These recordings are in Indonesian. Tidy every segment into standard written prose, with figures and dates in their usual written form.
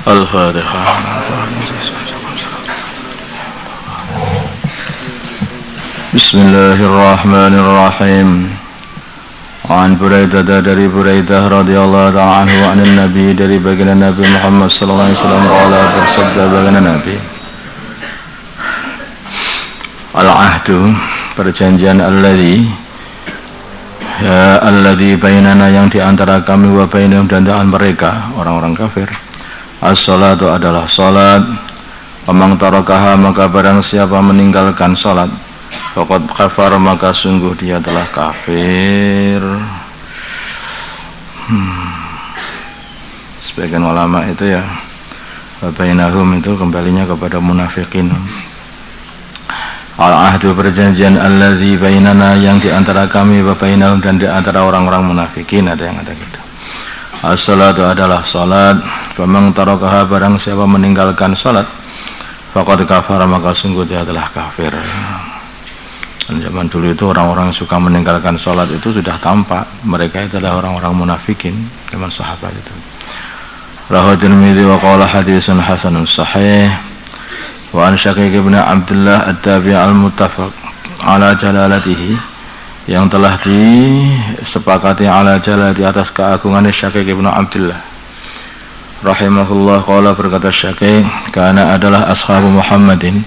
Al-Fatihah. Bismillahirrahmanirrahim. An Buraidah dari Buraidah radhiyallahu ta'ala anhu anin Nabi dari baginda Nabi Muhammad sallallahu alaihi wasallam qala bersabda baginda Nabi Al-ahdu perjanjian alladzi bainana yang diantara kami wa bainahum dan antara mereka orang-orang kafir. As-salatu adalah salat. Amang tarakaha maka barang siapa meninggalkan salat faqad kafar maka sungguh dia telah kafir. Sebagian ulama itu ya bainahum itu kembalinya kepada munafikin. Al-ahdu perjanjian alladzi bainana yang diantara kami wa bainahum dan diantara orang-orang munafikin, ada yang ada gitu. As-salatu adalah salat. Famang tarakaha barang siapa meninggalkan salat faqad kafara maka sungguh dia telah kafir. Dan zaman dulu itu orang-orang yang suka meninggalkan salat itu sudah tampak mereka itu adalah orang-orang munafikin zaman sahabat itu. Rawahu Tirmidzi wa qala haditsun hasanun sahih. Wa an Syaqiq bin Abdullah at-Tabi' al-muttafaq ala jalalatihi yang telah disepakati ala jalal di atas keagungan Syaqiq bin Abdullah rahimahullah. Qala berkata Syaqiq, karena adalah ashabu Muhammadin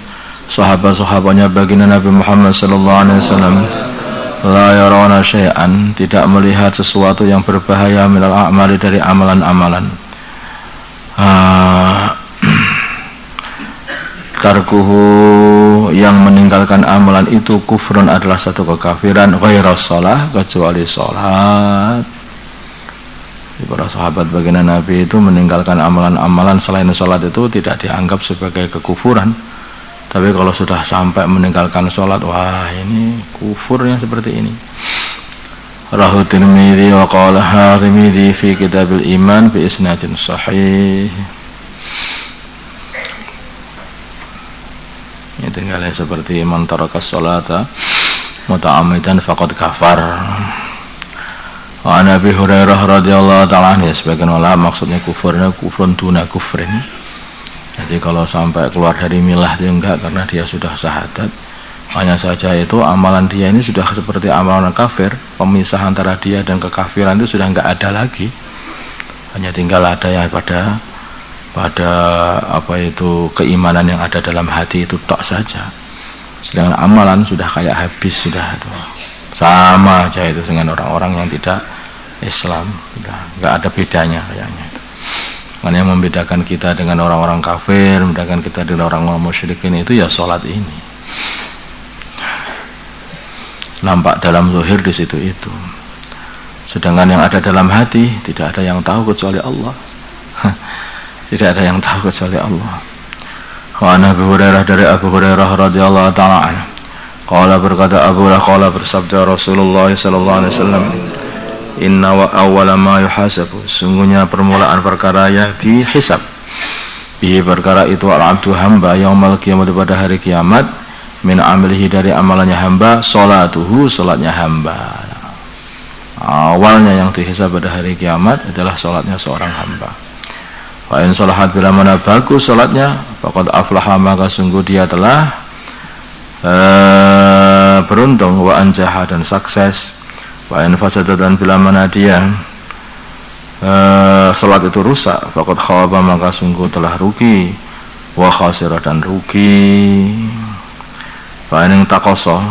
sahabat-sahabatnya baginda Nabi Muhammad sallallahu alaihi wasallam la yarawna syai'an tidak melihat sesuatu yang berbahaya minal a'mali dari amalan-amalan. Tarkuhu yang meninggalkan amalan itu kufrun adalah satu kekafiran ghaira shalah kecuali salat. Para sahabat baginda Nabi itu meninggalkan amalan-amalan selain salat itu tidak dianggap sebagai kekufuran. Tapi kalau sudah sampai meninggalkan salat, wah ini kufurnya seperti ini. Rawahu Tirmidzi wa qala Tirmidzi fi Kitabil Iman bi isnadin sahih. Ini tinggalnya seperti man taraka sholata muta'ammidan faqad kafar. Wa an Abi Hurairah radhiyallahu ta'ala anhu, sebagian ulama maksudnya kufurnya kufrun duna kufrin. Jadi kalau sampai keluar dari milah dia enggak, karena dia sudah syahadat. Hanya saja itu amalan dia ini sudah seperti amalan kafir, pemisah antara dia dan kekafiran itu sudah enggak ada lagi. Hanya tinggal ada yang pada apa itu keimanan yang ada dalam hati itu tok saja. Sedangkan amalan sudah kayak habis sudah itu. Sama aja itu dengan orang-orang yang tidak Islam, sudah enggak ada bedanya kayaknya itu. Mana yang membedakan kita dengan orang-orang kafir, membedakan kita dengan orang-orang musyrikin itu ya salat ini. Nampak dalam zahir di situ itu. Sedangkan yang ada dalam hati tidak ada yang tahu kecuali Allah. Tidak ada yang tahu kecuali Allah. Wa an Abi Hurairah dari Abu Hurairah radhiyallahu ta'ala anhu. Qala berkata Abu Hurairah qala bersabda Rasulullah sallallahu alaihi wasallam, inna wa awwala ma yuhasabu, sungguhnya permulaan perkara yang dihisab bihi perkara itu al-abdu hamba yaumul qiyamah pada hari kiamat min amalihi dari amalannya hamba salatuhu salatnya hamba. Awalnya yang dihisab pada hari kiamat adalah salatnya seorang hamba. Wa in salahat bila mana bagus salatnya faqad aflaha maka sungguh dia telah beruntung wa anjaha dan sukses. Wa in fasadat dan bila mana dia salat itu rusak faqad khaba maka sungguh telah rugi wa khasirah dan rugi. Wa in taqassa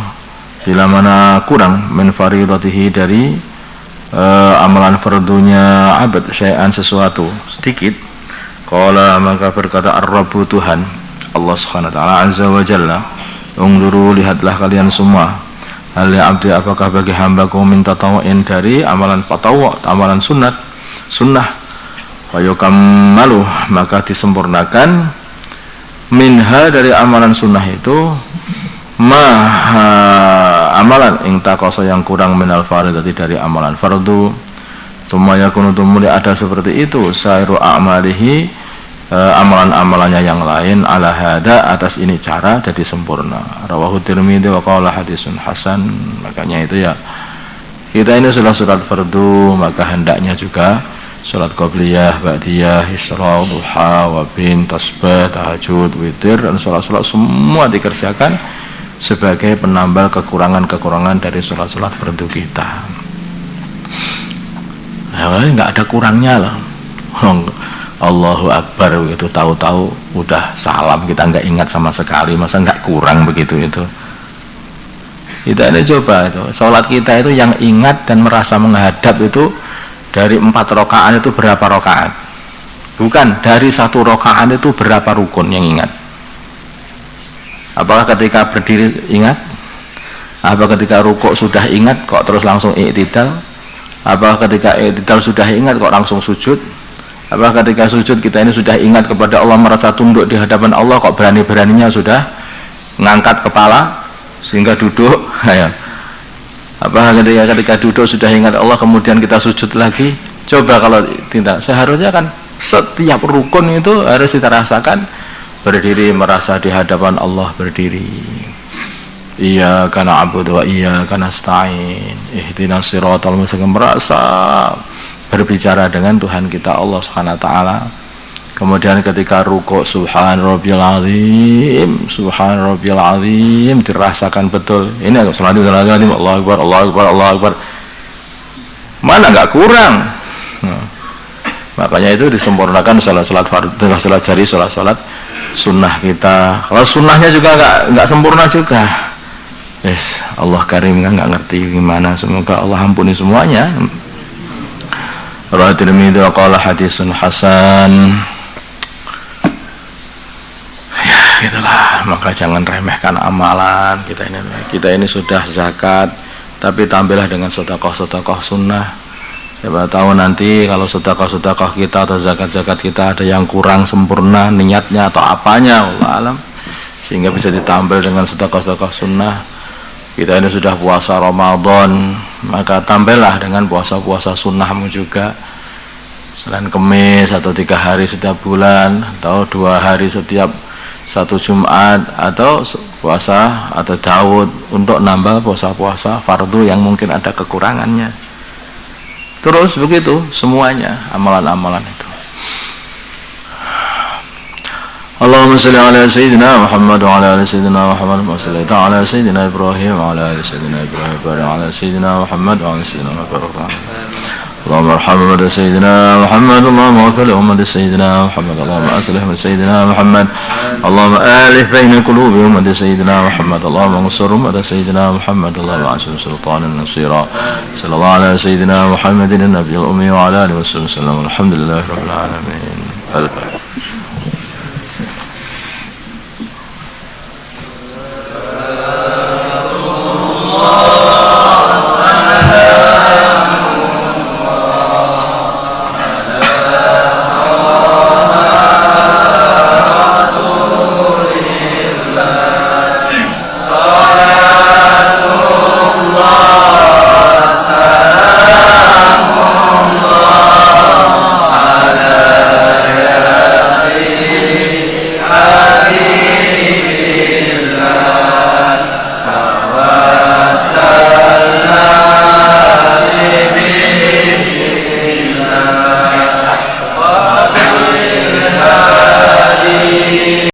bila mana kurang min faridatihi dari amalan fardunya abad syai'an sesuatu sedikit, qala maka berkata ar-rabbu Tuhan Allah subhanahu wa ta'ala azza wa jalla, ungduru lihatlah kalian semua hal ya abdi apakah bagi hambaku minta tawa'in dari amalan tatawa, amalan sunnah wa yukammalu maka disempurnakan minha dari amalan sunnah itu amalan ing taqasa yang kurang minal faridati dari amalan fardu. Tsumma yakunu tumuli ada seperti itu sairu a'malihi amalan-amalannya yang lain ala hada atas ini cara jadi sempurna. Rawahu Tirmidzi wa qala haditsun hasan. Makanya itu ya kita ini sudah surat fardu maka hendaknya juga salat qabliyah, ba'diyah, isra, duha, wabin, tasbih, tahajud, witir, dan salat-salat semua dikerjakan sebagai penambal kekurangan-kekurangan dari salat-salat fardu kita. Nah, nggak ada kurangnya lah. Allahu Akbar begitu, tahu-tahu udah salam, kita nggak ingat sama sekali, masa nggak kurang begitu itu. Kita ini coba itu, sholat kita itu yang ingat dan merasa menghadap itu dari 4 rakaat itu berapa rakaat? Bukan, dari 1 rakaat itu berapa rukun yang ingat? Apakah ketika berdiri ingat? Apa ketika rukuk sudah ingat kok terus langsung i'tidal? Apakah ketika i'tidal sudah ingat kok langsung sujud? Apakah ketika sujud kita ini sudah ingat kepada Allah, merasa tunduk di hadapan Allah, kok berani-beraninya sudah ngangkat kepala sehingga duduk? Ayo. Apakah ketika duduk sudah ingat Allah kemudian kita sujud lagi? Coba kalau tidak, seharusnya kan setiap rukun itu harus kita rasakan. Berdiri merasa di hadapan Allah berdiri. Iyyaka na'budu wa iyyaka nasta'in. Ihdinas siratal mustaqim, merasa berbicara dengan Tuhan kita Allah Subhanahu wa taala. Kemudian ketika rukuk subhan rabbiyal azim, subhan rabbiyal azim, dirasakan betul. Ini agak salat Allahu akbar, Allahu akbar, Allahu akbar. Mana enggak kurang. Nah, makanya itu disempurnakan salat-salat fardu, salat jari, salat-salat sunnah kita. Kalau sunnahnya juga enggak sempurna juga. Yes, Allah Karim kan enggak ngerti gimana. Semoga Allah ampuni semuanya. Rawahu Tirmidzi wa qala hadisun hasan. Ya, gitulah. Maka jangan remehkan amalan kita ini sudah zakat, tapi tampillah dengan sedekah-sedekah sunnah. Siapa tahu nanti kalau sedekah-sedekah kita atau zakat-zakat kita ada yang kurang sempurna niatnya atau apanya, Allah alam, sehingga bisa ditampil dengan sedekah-sedekah sunnah. Kita ini sudah puasa Ramadan, maka tampillah dengan puasa-puasa sunnahmu juga. Selain Kemis atau 3 hari setiap bulan, atau 2 hari setiap 1 Jumat, atau puasa atau Daud untuk nambah puasa-puasa fardu yang mungkin ada kekurangannya. Terus begitu semuanya amalan-amalan itu. Allahumma shalli ala sayyidina Muhammad wa ala ali sayyidina Muhammad wa salli ala sayyidina Ibrahim wa ala ali sayyidina Ibrahim wa ala sayyidina Muhammad wa ala sayyidina Muhammad. Allahumma arham ummata sayyidina Muhammad, Allahumma ighfir li ummati sayyidina Muhammad, Allahumma aslih min sayyidina Muhammad, Allahumma alif baina qulubi ummati sayyidina Muhammad, Allahumma ansur ummata sayyidina Muhammad, Allahumma ansur sultanan nasira. Sallallahu ala sayyidina Muhammadin an-nabiyil ummi wa ala alihi wa sallam. Alhamdulillahirabbil alamin.